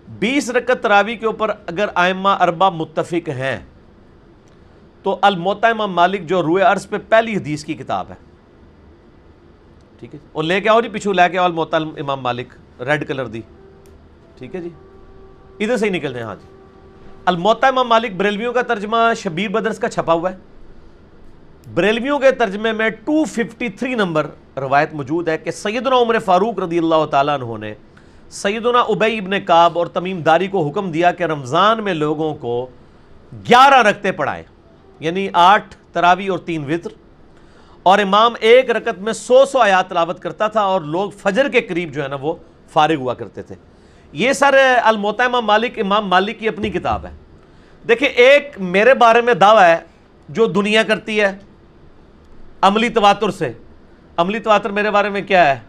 20 رکعت تراویح کے اوپر اگر ائمہ اربعہ متفق ہیں تو الموطا امام مالک جو روئے عرض پہ پہلی حدیث کی کتاب ہے، ٹھیک ہے، اور لے کے آؤ جی، پیچھو لے کے آؤ الموطا امام مالک، ریڈ کلر دی، ٹھیک ہے جی، ادھر سے ہی نکل رہے ہیں۔ ہاں جی، الموطا امام مالک بریلویوں کا ترجمہ شبیر بدرس کا چھپا ہوا ہے۔ بریلویوں کے ترجمے میں 253 نمبر روایت موجود ہے کہ سیدنا عمر فاروق رضی اللہ تعالیٰ عنہ نے سیدنا ابی ابن کعب اور تمیم داری کو حکم دیا کہ رمضان میں لوگوں کو 11 رکعتیں پڑھائیں، یعنی 8 تراویح اور 3 وتر، اور امام ایک رکعت میں 100 آیات تلاوت کرتا تھا، اور لوگ فجر کے قریب جو ہے نا وہ فارغ ہوا کرتے تھے۔ یہ سر الموطا امام مالک کی اپنی کتاب ہے۔ دیکھیں، ایک میرے بارے میں دعویٰ ہے جو دنیا کرتی ہے عملی تواتر سے۔ عملی تواتر میرے بارے میں کیا ہے؟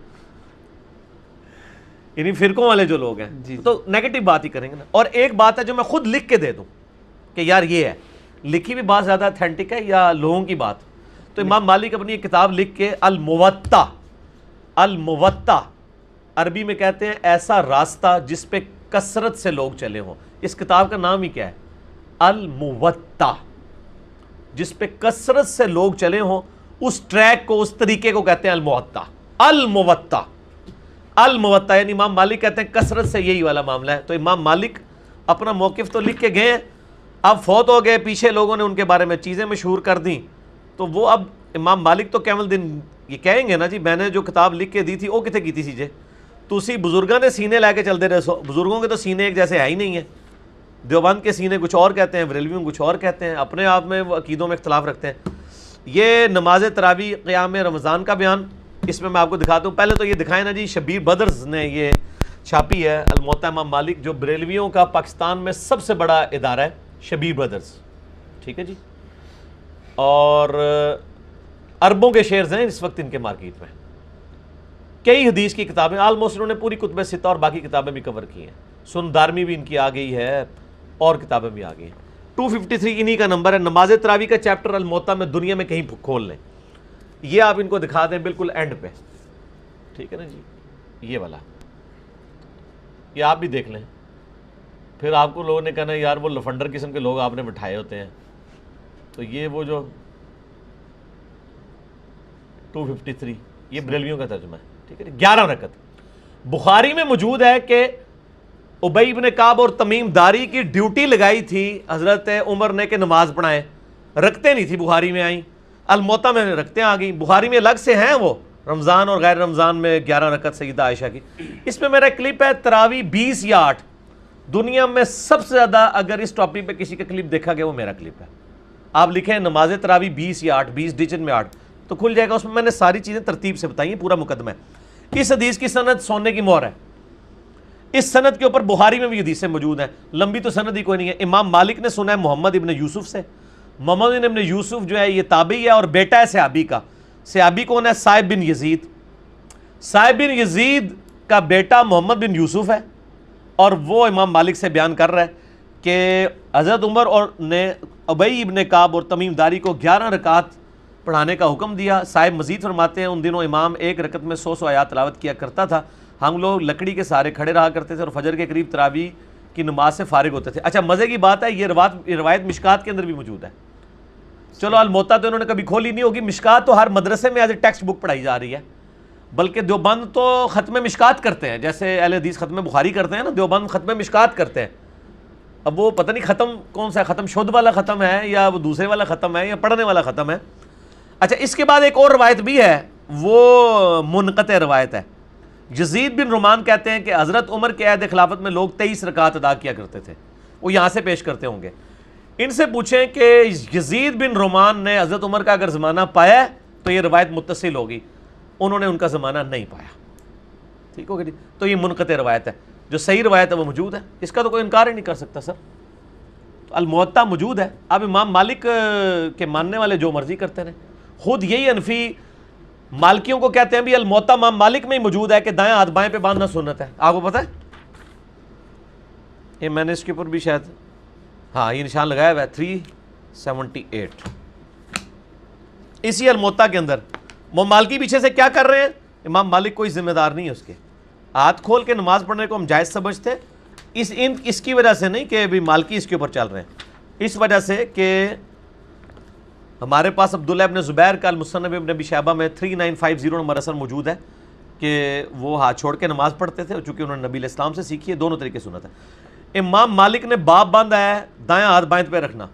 یعنی فرقوں والے جو لوگ ہیں تو نیگیٹو بات ہی کریں گے نا۔ اور ایک بات ہے جو میں خود لکھ کے دے دوں کہ یار یہ ہے، لکھی بھی بات زیادہ اتھینٹک ہے یا لوگوں کی بات؟ تو امام مالک اپنی ایک کتاب لکھ کے الموطا عربی میں کہتے ہیں ایسا راستہ جس پہ کثرت سے لوگ چلے ہوں۔ اس کتاب کا نام ہی کیا ہے؟ الموطا، جس پہ کثرت سے لوگ چلے ہوں، اس ٹریک کو، اس طریقے کو کہتے ہیں الموطا۔ الموطا یعنی امام مالک کہتے ہیں کثرت سے یہی والا معاملہ ہے۔ تو امام مالک اپنا موقف تو لکھ کے گئے ہیں، اب فوت ہو گئے، پیچھے لوگوں نے ان کے بارے میں چیزیں مشہور کر دیں، تو وہ اب امام مالک تو کیول دن یہ کہیں گے نا جی میں نے جو کتاب لکھ کے دی تھی وہ کتنے کی تھی سیجے، تو اسی بزرگاں نے سینے لے کے چلتے رہے۔ بزرگوں کے تو سینے ایک جیسے ہے ہی نہیں ہیں، دیوبند کے سینے کچھ اور کہتے ہیں، بریلویوں کچھ اور کہتے ہیں، اپنے آپ میں وہ عقیدوں میں اختلاف رکھتے ہیں۔ یہ نماز تراویح قیام رمضان کا بیان، اس میں آپ کو دکھاتا ہوں۔ پہلے تو یہ دکھائیں نا جی، شبیر بدرز نے یہ چھاپی ہے الموطا امام مالک، جو بریلویوں کا پاکستان میں سب سے بڑا ادارہ ہے، شبیر بدرز، ٹھیک ہے جی، اور اربوں کے شیئرز ہیں اس وقت ان کے مارکیٹ میں۔ کئی حدیث کی کتابیں آلموسٹ انہوں نے پوری کتب ستہ اور باقی کتابیں بھی کور کی ہیں، سن دارمی بھی ان کی آ گئی ہے اور کتابیں بھی آ گئی ہیں۔ 253 انہی کا نمبر ہے۔ نماز تراویح کا چیپٹر الموطا میں دنیا میں کہیں کھول لیں، یہ آپ ان کو دکھا دیں بالکل اینڈ پہ، ٹھیک ہے نا جی، یہ والا یہ آپ بھی دیکھ لیں، پھر آپ کو لوگوں نے کہنا یار وہ لفنڈر قسم کے لوگ آپ نے بٹھائے ہوتے ہیں۔ تو یہ وہ جو 253 یہ بریلویوں کا ترجمہ ہے، ٹھیک ہے، 11 رکعت۔ بخاری میں موجود ہے کہ ابی ابن کعب اور تمیم داری کی ڈیوٹی لگائی تھی حضرت عمر نے کہ نماز پڑھائیں، رکھتے نہیں تھی، بخاری میں آئیں، الموطا میں رکھتے آ گئیں، بخاری میں الگ سے ہیں وہ رمضان اور غیر رمضان میں 11 رکعت سیدہ عائشہ کی۔ اس میں میرا کلپ ہے تراویح 20 یا 8، دنیا میں سب سے زیادہ اگر اس ٹاپک پہ کسی کا کلپ دیکھا گیا وہ میرا کلپ ہے۔ آپ لکھیں نماز تراویح 20 یا 8، 20 ڈیجن میں 8 تو کھل جائے گا، اس میں نے ساری چیزیں ترتیب سے بتائی ہیں، پورا مقدمہ ہے۔ اس حدیث کی سند سونے کی مہر ہے، اس سند کے اوپر بخاری میں بھی حدیثیں موجود ہیں، لمبی تو سند ہی کوئی نہیں ہے۔ امام مالک نے سنا ہے محمد ابن یوسف سے، محمد ابن یوسف جو ہے یہ تابعی ہے اور بیٹا ہے صحابی کا۔ صحابی کون ہے؟ صائب بن یزید۔ صائب بن یزید کا بیٹا محمد بن یوسف ہے، اور وہ امام مالک سے بیان کر رہا ہے کہ حضرت عمر نے ابی ابن کعب اور تمیم داری کو 11 رکعت پڑھانے کا حکم دیا۔ صاحب مزید فرماتے ہیں ان دنوں امام ایک رکعت میں 100 آیات تلاوت کیا کرتا تھا، ہم لوگ لکڑی کے سہارے کھڑے رہا کرتے تھے اور فجر کے قریب تراویح کی نماز سے فارغ ہوتے تھے۔ اچھا مزے کی بات ہے، یہ روایت مشکات کے اندر بھی موجود ہے۔ چلو الموطا تو انہوں نے کبھی کھولی نہیں ہوگی، مشکات تو ہر مدرسے میں ایز اے ٹیکسٹ بک پڑھائی جا رہی ہے، بلکہ دیوبند تو ختم مشکات کرتے ہیں، جیسے اہل حدیث ختم بخاری کرتے ہیں نا، دیوبند ختم مشکات کرتے ہیں۔ اب وہ پتہ نہیں ختم کون سا ہے، ختم شدھ والا ختم ہے یا وہ دوسرے والا ختم ہے یا پڑھنے والا ختم ہے۔ اچھا اس کے بعد ایک اور روایت بھی ہے، وہ منقطع روایت ہے۔ یزید بن رومان کہتے ہیں کہ حضرت عمر کے عہد خلافت میں لوگ 23 رکعت ادا کیا کرتے تھے، وہ یہاں سے پیش کرتے ہوں گے۔ ان سے پوچھیں کہ یزید بن رومان نے حضرت عمر کا اگر زمانہ پایا تو یہ روایت متصل ہوگی، انہوں نے ان کا زمانہ نہیں پایا، ٹھیک ہوگا جی، تو یہ منقطع روایت ہے۔ جو صحیح روایت ہے وہ موجود ہے، اس کا تو کوئی انکار ہی نہیں کر سکتا سر۔ الموطا موجود ہے، اب امام مالک کے ماننے والے جو مرضی کرتے ہیں، خود یہی حنفی مالکیوں کو کہتے ہیں بھی الموطا امام مالک میں ہی موجود ہے کہ دائیں ہاتھ بائیں پہ باندھنا سنت ہے، آپ کو پتہ ہے؟ یہ میں نے اس کے اوپر بھی شاید ہاں یہ نشان لگایا ہوا ہے 378 اسی الموطا کے اندر۔ وہ مالکی پیچھے سے کیا کر رہے ہیں؟ امام مالک کوئی ذمہ دار نہیں ہے اس کے، ہاتھ کھول کے نماز پڑھنے کو ہم جائز سمجھتے، اس کی وجہ سے نہیں کہ ابھی مالکی اس کے اوپر چل رہے ہیں، اس وجہ سے کہ ہمارے پاس عبداللہ ابن زبیر کا المصنف ابن ابی شیبہ میں 3950 نمبر اثر موجود ہے کہ وہ ہاتھ چھوڑ کے نماز پڑھتے تھے، چونکہ انہوں نے نبی علیہ السلام سے سیکھی ہے، دونوں طریقے سنت ہے۔ امام مالک نے باب باندھا ہے دائیں ہاتھ بائیں پہ رکھنا،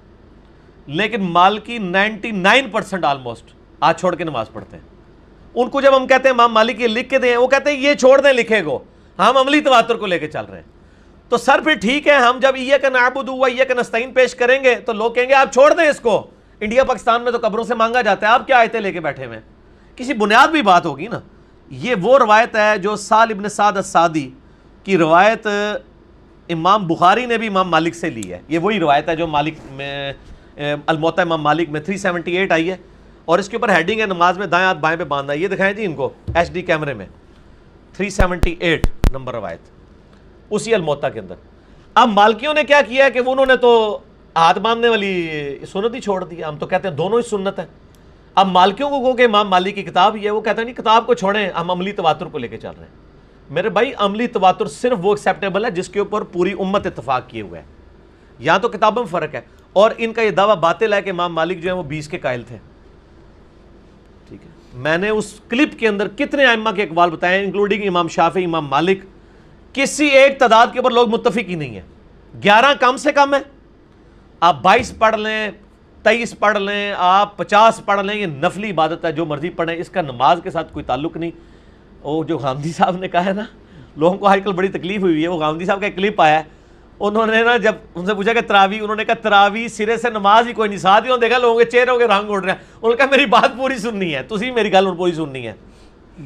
لیکن مالکی 99% آلموسٹ ہاتھ چھوڑ کے نماز پڑھتے ہیں۔ ان کو جب ہم کہتے ہیں امام مالک یہ لکھ کے دیں، وہ کہتے ہیں یہ چھوڑ دیں لکھے کو، ہم عملی تواتر کو لے کے چل رہے ہیں۔ تو سر پھر ٹھیک ہے، ہم جب ایاک نعبد و ایاک نستعین پیش کریں گے تو لوگ کہیں گے آپ چھوڑ دیں اس کو، انڈیا پاکستان میں تو قبروں سے مانگا جاتا ہے، آپ کیا آیتیں لے کے بیٹھے ہوئے ہیں؟ کسی بنیاد بھی بات ہوگی نا۔ یہ وہ روایت ہے جو سال ابن سعد السعدی کی روایت امام بخاری نے بھی امام مالک سے لی ہے، یہ وہی روایت ہے جو مالک میں الموطا امام مالک میں 378 آئی ہے، اور اس کے اوپر ہیڈنگ ہے نماز میں دائیں ہاتھ بائیں پہ باندھنا۔ یہ دکھائیں جی ان کو ایچ ڈی کیمرے میں، 378 نمبر روایت اسی الموطا کے اندر۔ اب مالکیوں نے کیا کیا ہے کہ انہوں نے تو ہاتھ باندھنے والی سنت ہی چھوڑ دی، ہم تو کہتے ہیں دونوں ہی سنت ہیں۔ اب مالکیوں کو کہ امام مالک کی کتاب ہی ہے، وہ کہتے ہیں نہیں کتاب کو چھوڑیں، ہم عملی تواتر کو لے کے چل رہے ہیں۔ میرے بھائی عملی تواتر صرف وہ ایکسیپٹیبل ہے جس کے اوپر پوری امت اتفاق کیے ہوئے ہے، یہاں تو کتابوں میں فرق ہے۔ اور ان کا یہ دعویٰ باطل ہے کہ امام مالک جو ہیں وہ 20 کے قائل تھے، ٹھیک ہے۔ میں نے اس کلپ کے اندر کتنے ائمہ کے اقوال بتائے ہیں، انکلوڈنگ امام شافعی، امام مالک، کسی ایک تعداد کے اوپر لوگ متفق ہی نہیں ہیں۔ 11 کم سے کم ہے، آپ 22 پڑھ لیں، 23 پڑھ لیں، آپ 50 پڑھ لیں، یہ نفلی عبادت ہے، جو مرضی پڑھیں، اس کا نماز کے ساتھ کوئی تعلق نہیں۔ وہ جو غامدی صاحب نے کہا ہے نا، لوگوں کو آج کل بڑی تکلیف ہوئی ہے، وہ غامدی صاحب کا ایک کلپ آیا ہے، انہوں نے نا جب ان سے پوچھا کہ تراویح، انہوں نے کہا تراویح سرے سے نماز ہی کوئی نہیں، ساتھ ہی دیکھا لوگوں کے چہروں کے رنگ اڑ رہے ہیں، انہوں نے کہا میری بات پوری سننی ہے، تسی میری گل پوری سننی ہے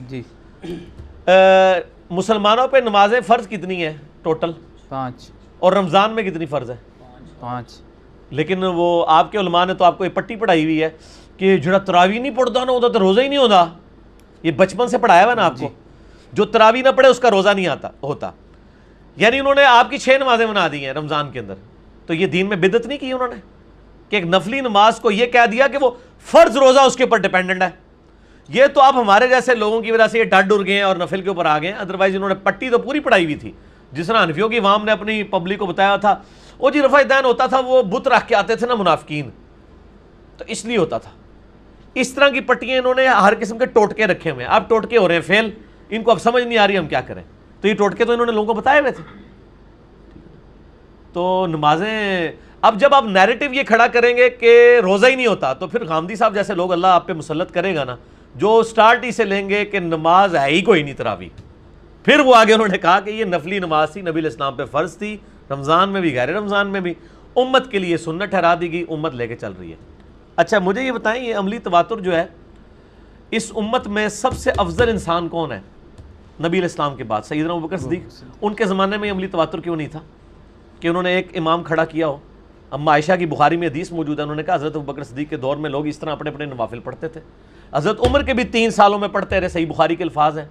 جی۔ مسلمانوں پہ نمازیں فرض کتنی ہیں ٹوٹل؟ 5۔ اور رمضان میں کتنی فرض ہے؟ 5۔ لیکن وہ آپ کے علماء نے تو آپ کو یہ پٹی پڑھائی ہوئی ہے کہ جڑا تراویح نہیں پڑھتا نا وہ تو روزہ ہی نہیں ہوتا، یہ بچپن سے پڑھایا ہوا نا آپ کو، جو تراویح نہ پڑھے اس کا روزہ نہیں ہوتا۔ یعنی انہوں نے آپ کی 6 نمازیں بنا دی ہیں رمضان کے اندر، تو یہ دین میں بدعت نہیں کی انہوں نے کہ ایک نفلی نماز کو یہ کہہ دیا کہ وہ فرض روزہ اس کے اوپر ڈیپینڈنٹ ہے۔ یہ تو آپ ہمارے جیسے لوگوں کی وجہ سے یہ ڈر ڈر گئے ہیں اور نفل کے اوپر آ گئے ہیں، ادروائز انہوں نے پٹی تو پوری پڑھائی ہوئی تھی، جس طرح حنفیوں کی عوام نے اپنی پبلک کو بتایا تھا، وہ جی رفع دین ہوتا تھا، وہ بت رکھ کے آتے تھے نا منافقین، تو اس لیے ہوتا تھا۔ اس طرح کی پٹیاں انہوں نے ہر قسم کے ٹوٹکے رکھے ہوئے ہیں، اب ٹوٹکے ہو رہے ہیں فیل، ان کو اب سمجھ نہیں آ رہی ہم کیا کریں، تو یہ ٹوٹکے تو انہوں نے لوگوں کو بتائے ہوئے تھے۔ تو نمازیں اب جب آپ نیریٹو یہ کھڑا کریں گے کہ روزہ ہی نہیں ہوتا، تو پھر غامدی صاحب جیسے لوگ اللہ آپ پہ مسلط کرے گا نا، جو سٹارٹ ہی سے لیں گے کہ نماز ہے ہی کوئی نہیں تراویح، پھر وہ آگے انہوں نے کہا کہ یہ نفلی نماز تھی، نبی علیہ السلام پہ فرض تھی، رمضان میں بھی غیر رمضان میں بھی، امت کے لیے سنت ٹھہرا دی گئی، امت لے کے چل رہی ہے۔ اچھا مجھے یہ بتائیں، یہ عملی تواتر جو ہے اس امت میں سب سے افضل انسان کون ہے نبی علیہ السلام کے بعد؟ سیدنا ابوبکر صدیق۔ ان کے زمانے میں عملی تواتر کیوں نہیں تھا کہ انہوں نے ایک امام کھڑا کیا ہو؟ اما عائشہ کی بخاری میں حدیث موجود ہے، انہوں نے کہا حضرت ابوبکر صدیق کے دور میں لوگ اس طرح اپنے اپنے نوافل پڑھتے تھے، حضرت عمر کے بھی 3 سالوں میں پڑھتے رہے، صحیح بخاری کے الفاظ ہیں۔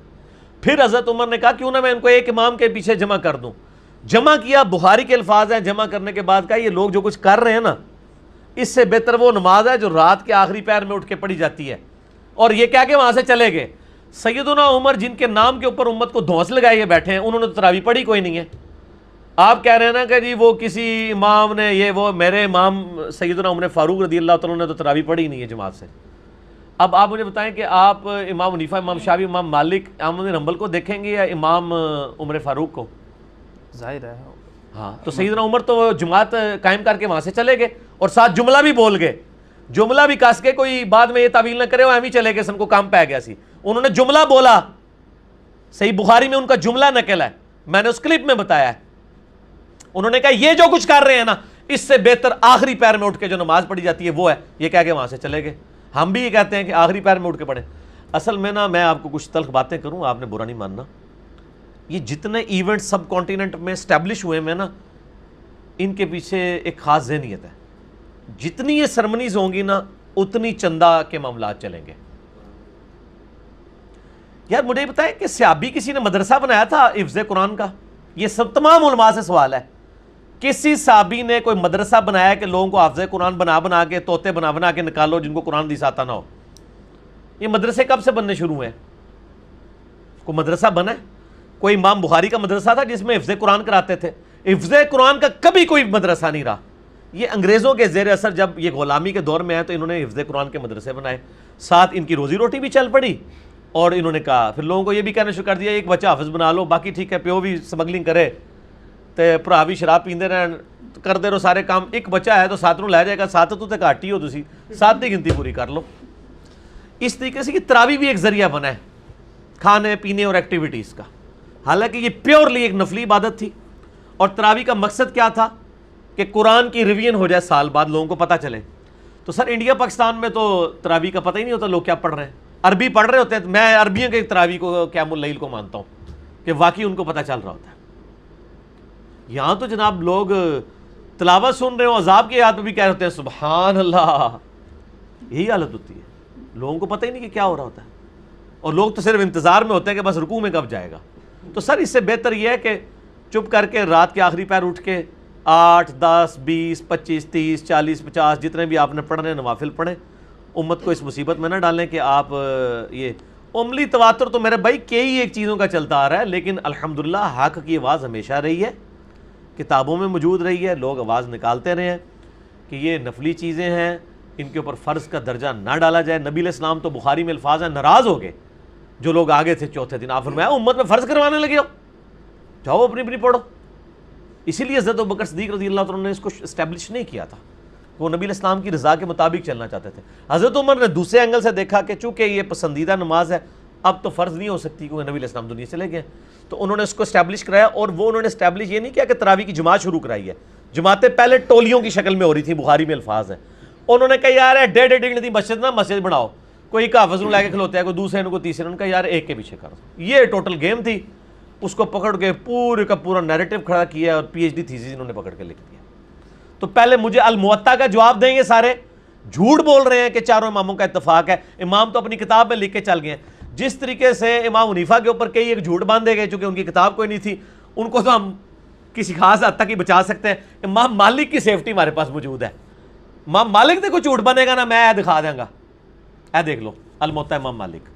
پھر حضرت عمر نے کہا کیوں نہ میں ان کو ایک امام کے پیچھے جمع کر دوں، جمع کیا، بخاری کے الفاظ ہیں، جمع کرنے کے بعد کہا یہ لوگ جو کچھ کر رہے ہیں نا، اس سے بہتر وہ نماز ہے جو رات کے آخری پہر میں اٹھ کے پڑھی جاتی ہے، اور یہ کہہ کے وہاں سے چلے گئے۔ سیدنا عمر جن کے نام کے اوپر امت کو دھونس لگائے بیٹھے ہیں، انہوں نے تو تراویح پڑھی کوئی نہیں ہے۔ آپ کہہ رہے ہیں نا کہ جی وہ کسی امام نے یہ وہ، میرے امام سیدنا عمر فاروق رضی اللہ تعالیٰ نے تو تراویح پڑھی ہی نہیں ہے جماعت سے۔ اب آپ مجھے بتائیں کہ آپ امام حنیفہ، امام شافعی، امام مالک، احمد بن حنبل کو دیکھیں گے یا امام عمر فاروق کو؟ ظاہر ہے ہاں، تو سیدنا عمر تو جماعت قائم کر کے وہاں سے چلے گئے اور ساتھ جملہ بھی بول گئے، جملہ بھی کس کے، کوئی بعد میں یہ تعویل نہ کرے وہ ہم ہی چلے گئے، سن کو کام پہ گیا سی، انہوں نے جملہ بولا، صحیح بخاری میں ان کا جملہ نقل ہے، میں نے اس کلپ میں بتایا ہے۔ انہوں نے کہا یہ جو کچھ کر رہے ہیں نا، اس سے بہتر آخری پیر میں اٹھ کے جو نماز پڑھی جاتی ہے وہ ہے، یہ کہہ کے وہاں سے چلے گئے۔ ہم بھی یہ کہتے ہیں کہ آخری پیر میں اٹھ کے پڑھیں۔ اصل میں نا میں آپ کو کچھ تلخ باتیں کروں، آپ نے برا نہیں ماننا، یہ جتنے ایونٹ سب کانٹیننٹ میں اسٹیبلش ہوئے ہیں نا، ان کے پیچھے ایک خاص ذہنیت ہے، جتنی یہ سرمنیز ہوں گی نا اتنی چندہ کے معاملات چلیں گے۔ یار مجھے یہ بتائیں کہ صحابی کسی نے مدرسہ بنایا تھا حفظ قرآن کا؟ یہ سب تمام علماء سے سوال ہے، کسی صحابی نے کوئی مدرسہ بنایا کہ لوگوں کو حافظ قرآن بنا کے، طوطے بنا کے نکالو جن کو قرآن حدیث آتا نہ ہو؟ یہ مدرسے کب سے بننے شروع ہوئے ہیں؟ کوئی مدرسہ بنا ہے؟ کوئی امام بخاری کا مدرسہ تھا جس میں حفظ قرآن کراتے تھے؟ حفظ قرآن کا کبھی کوئی مدرسہ نہیں رہا. یہ انگریزوں کے زیر اثر جب یہ غلامی کے دور میں آئے تو انہوں نے حفظ قرآن کے مدرسے بنائے, ساتھ ان کی روزی روٹی بھی چل پڑی, اور انہوں نے کہا پھر لوگوں کو یہ بھی کہنا شروع کر دیا ایک بچہ حافظ بنا لو, باقی ٹھیک ہے پیو بھی سمگلنگ کرے تے بھرا بھی شراب پیندے رہن, کرتے رہو سارے کام, ایک بچہ ہے تو ساتھ نو لے جائے گا, ساتھ تو گھٹ ہی ہو تسی, ساتھ دی گنتی پوری کر لو. اس طریقے سے یہ تراویح بھی ایک ذریعہ بنا ہے کھانے پینے اور ایکٹیویٹیز کا, حالانکہ یہ پیورلی ایک نفلی عبادت تھی. اور تراویح کا مقصد کیا تھا کہ قرآن کی ریویژن ہو جائے سال بعد, لوگوں کو پتہ چلے. تو سر انڈیا پاکستان میں تو تراویح کا پتہ ہی نہیں ہوتا لوگ کیا پڑھ رہے ہیں, عربی پڑھ رہے ہوتے ہیں. میں عربیوں کے تراویح کو قیام اللیل کو مانتا ہوں کہ واقعی ان کو پتہ چل رہا ہوتا ہے. یہاں تو جناب لوگ تلاوت سن رہے ہوں, عذاب کی یاد پہ بھی کہہ رہے ہوتے ہیں سبحان اللہ. یہی حالت ہوتی ہے, لوگوں کو پتہ ہی نہیں کہ کیا ہو رہا ہوتا ہے, اور لوگ تو صرف انتظار میں ہوتے ہیں کہ بس رکوع میں کب جائے گا. تو سر اس سے بہتر یہ ہے کہ چپ کر کے رات کے آخری پیر اٹھ کے 8, 10, 20, 25, 30, 40, 50 جتنے بھی آپ نے پڑھنے نوافل پڑھیں. امت کو اس مصیبت میں نہ ڈالیں کہ آپ یہ عملی تواتر تو میرے بھائی کئی ایک چیزوں کا چلتا آ رہا ہے, لیکن الحمدللہ حق کی آواز ہمیشہ رہی ہے, کتابوں میں موجود رہی ہے, لوگ آواز نکالتے رہے ہیں کہ یہ نفلی چیزیں ہیں, ان کے اوپر فرض کا درجہ نہ ڈالا جائے. نبی علیہ السلام تو بخاری میں الفاظ ہیں, ناراض ہو گئے جو لوگ آگے تھے چوتھے دن, آپ فرمایا امت میں فرض کروانے لگے ہو, جاؤ اپنی اپنی پڑھو. اسی لیے حضرت ابوبکر صدیق رضی اللہ عنہ نے اس کو اسٹیبلش نہیں کیا تھا, وہ نبی علیہ السلام کی رضا کے مطابق چلنا چاہتے تھے. حضرت عمر نے دوسرے اینگل سے دیکھا کہ چونکہ یہ پسندیدہ نماز ہے اب تو فرض نہیں ہو سکتی کیونکہ نبی علیہ السلام دنیا سے لے گئے, تو انہوں نے اس کو اسٹیبلش کرایا. اور وہ انہوں نے اسٹیبلش یہ نہیں کیا کہ تراویح کی جماعت شروع کرائی ہے, جماعتیں پہلے ٹولیوں کی شکل میں ہو رہی تھی, بخاری میں الفاظ ہیں. انہوں نے کہا یار ڈیڑھ ڈیڑھ مسجد نہ مسجد بناؤ, کوئی ایک حافظ لے کے کھلوتے ہیں, کوئی دوسرے کو تیسرے, ان کا یار ایک کے پیچھے کرو. یہ ٹوٹل گیم تھی, اس کو پکڑ کے پورے کا پورا نیریٹو کھڑا کیا اور پی ایچ ڈی تھیسس انہوں نے پکڑ کے لکھ دیا. تو پہلے مجھے الموطا کا جواب دیں گے, سارے جھوٹ بول رہے ہیں کہ چاروں اماموں کا اتفاق ہے, امام تو اپنی کتاب میں لکھ کے چل گئے ہیں. جس طریقے سے امام حنیفہ کے اوپر کئی ایک جھوٹ باندھے گئے چونکہ ان کی کتاب کوئی نہیں تھی, ان کو تو ہم کسی خاص حد تک ہی بچا سکتے ہیں. امام مالک کی سیفٹی ہمارے پاس موجود ہے, امام مالک نے کوئی جھوٹ بنے گا نا میں دکھا دیں گا, اے دیکھ لو الموطا امام مالک.